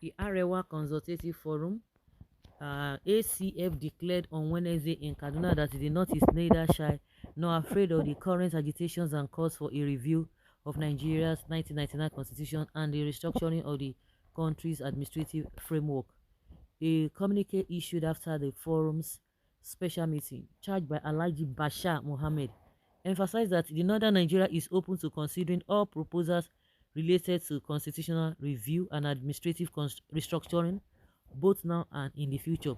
The Arewa Consultative Forum, ACF, declared on Wednesday in Kaduna that the North is neither shy nor afraid of the current agitations and calls for a review of Nigeria's 1999 constitution and the restructuring of the country's administrative framework. A communique issued after the forum's special meeting, charged by Alhaji Bashar Mohammed, emphasized that the Northern Nigeria is open to considering all proposals related to constitutional review and administrative restructuring, both now and in the future.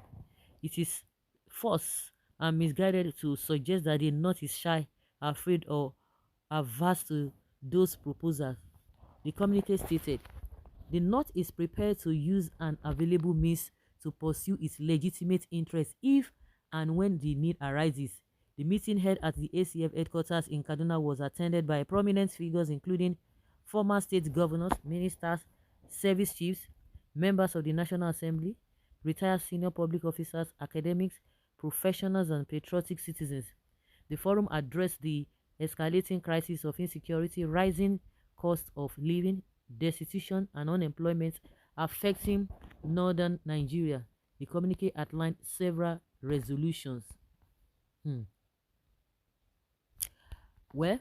It is false and misguided to suggest that the North is shy, afraid, or averse to those proposals. The communique stated, the North is prepared to use an available means to pursue its legitimate interests if and when the need arises. The meeting held at the ACF headquarters in Kaduna was attended by prominent figures including former state governors, ministers, service chiefs, members of the National Assembly, retired senior public officers, academics, professionals, and patriotic citizens. The forum addressed the escalating crisis of insecurity, rising cost of living, destitution, and unemployment affecting northern Nigeria. The communique outlined several resolutions. Well,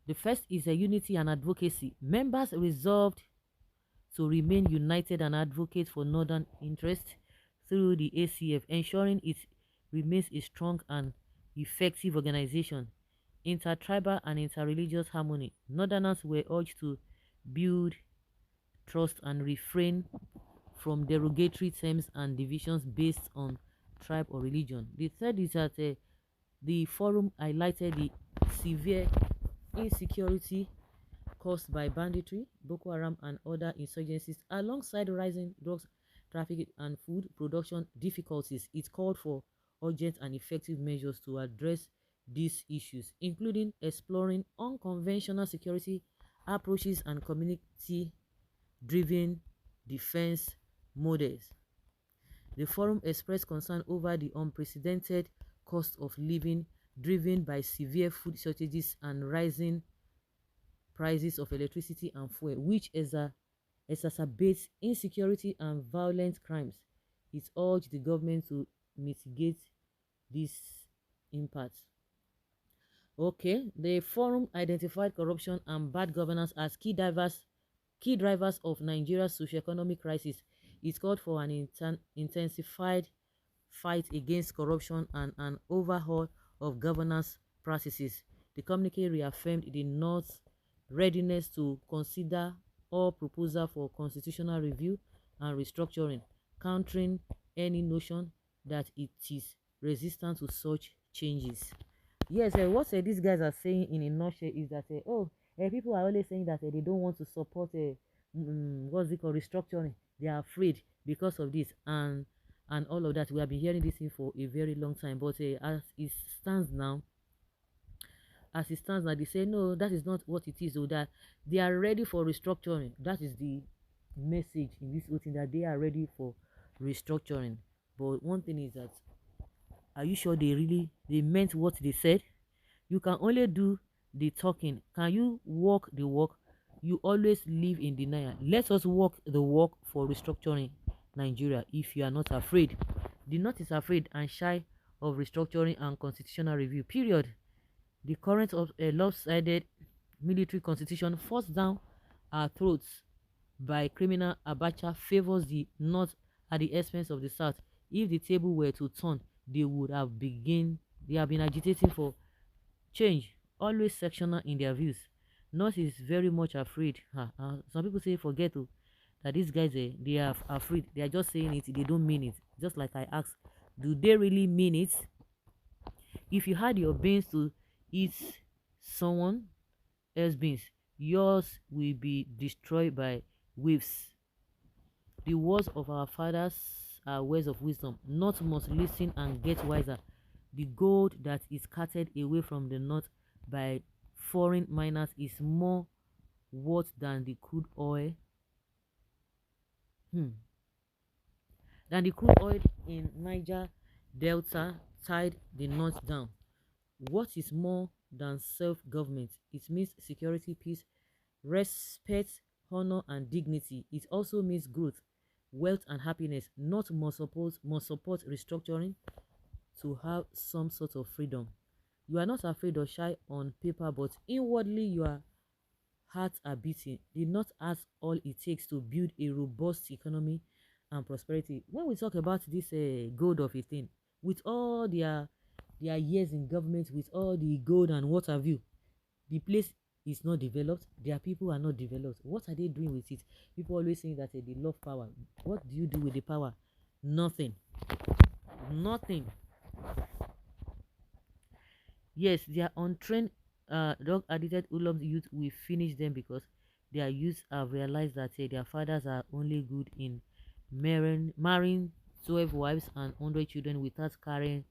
the first is a unity and advocacy. Members resolved to remain united and advocate for northern interests through the ACF, ensuring it remains a strong and effective organization. Intertribal and interreligious harmony. Northerners were urged to build trust and refrain from derogatory terms and divisions based on tribe or religion. The third is that the forum highlighted the severe insecurity caused by banditry, Boko Haram, and other insurgencies, alongside rising drugs trafficking and food production difficulties. It called for urgent and effective measures to address these issues, including exploring unconventional security approaches and community-driven defense models. The forum expressed concern over the unprecedented cost of living driven by severe food shortages and rising prices of electricity and fuel, which exacerbates insecurity and violent crimes. It urged the government to mitigate these impacts. Okay, the forum identified corruption and bad governance as key drivers of Nigeria's socioeconomic crisis. It called for an intensified fight against corruption and an overhaul of governance practices. The communique reaffirmed the North's readiness to consider all proposals for constitutional review and restructuring, countering any notion that it is resistant to such changes. Yes, what these guys are saying in a nutshell is that people are always saying that they don't want to support what's it called, restructuring. They are afraid because of this and all of that. We have been hearing this thing for a very long time, but as it stands now, they say no, that is not what it is, or that they are ready for restructuring. That is the message in this whole thing, that they are ready for restructuring. But one thing is that, are you sure they meant what they said? You can only do the talking. Can you walk the walk? You always live in denial. Let us walk the walk for restructuring Nigeria. If you are not afraid, the North is afraid and shy of restructuring and constitutional review. Period. The current of a lopsided military constitution forced down our throats by criminal Abacha favors the North at the expense of the South. If the table were to turn, they have been agitating for change, always sectional in their views. North is very much afraid. Some people say forget that these guys they are afraid. They are just saying it, they don't mean it. Just like I asked, do they really mean it? If you had your beans to eat someone else's beans, yours will be destroyed by waves. The words of our fathers are words of wisdom. North must listen and get wiser. The gold that is carted away from the North by foreign miners is more worth than the crude oil. Than the crude oil in Niger Delta tied the North down. What is more than self-government? It means security, peace, respect, honor, and dignity. It also means growth. wealth and happiness, not must support restructuring to have some sort of freedom. You are not afraid or shy on paper, but inwardly your hearts are beating. Did not ask all it takes to build a robust economy and prosperity. When we talk about this gold of a thing, with all their years in government, with all the gold and what have you, the place is not developed. Their people are not developed. What are they doing with it? People always saying that they love power. What do you do with the power? Nothing. Nothing. Yes, their untrained drug addicted Ulam's youth will finish them because their youth have realized that their fathers are only good in marrying 12 wives and 100 children without caring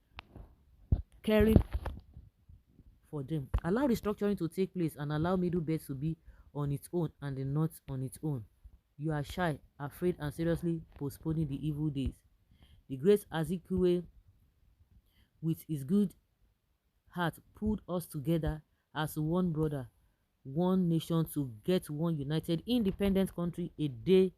for them. Allow restructuring to take place and allow middle belt to be on its own and the north on its own. You are shy, afraid, and seriously postponing the evil days. The great Azikwe, with his good heart, pulled us together as one brother, one nation to get one united independent country a day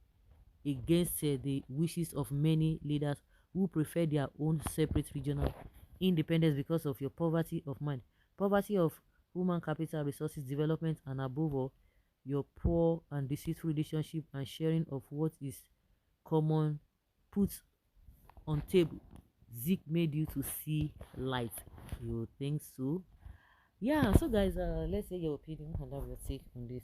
against the wishes of many leaders who prefer their own separate regional independence because of your poverty of mind, poverty of human capital, resources, development, and above all, your poor and deceitful relationship and sharing of what is common put on table. Zeke made you to see light. You think so? Yeah, so guys, let's say your opinion and have your take on this.